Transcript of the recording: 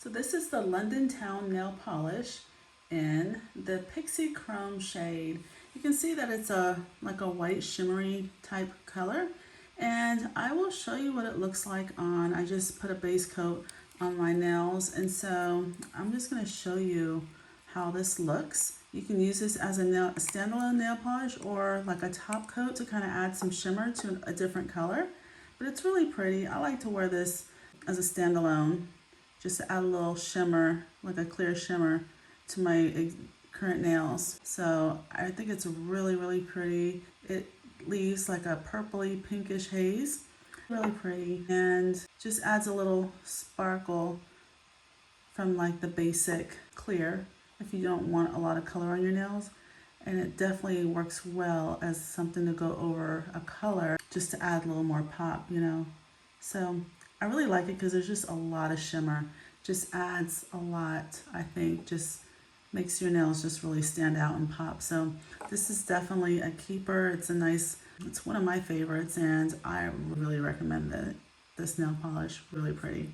So this is the Londontown nail polish in the Pixie Chrome shade. You can see that it's like a white shimmery type color, and I will show you what it looks like on. I just put a base coat on my nails, and so I'm just going to show you how this looks. You can use this as a standalone nail polish or like a top coat to kind of add some shimmer to a different color, but it's really pretty. I like to wear this as a standalone, just to add a little shimmer, like a clear shimmer to my current nails. So I think it's really pretty. It leaves like a purpley pinkish haze. Really pretty, and just adds a little sparkle from like the basic clear if you don't want a lot of color on your nails. And it definitely works well as something to go over a color just to add a little more pop, you know. So I really like it because there's just a lot of shimmer. Just adds a lot, I think, just makes your nails just really stand out and pop. So this is definitely a keeper. It's one of my favorites, and I really recommend it. This nail polish, really pretty.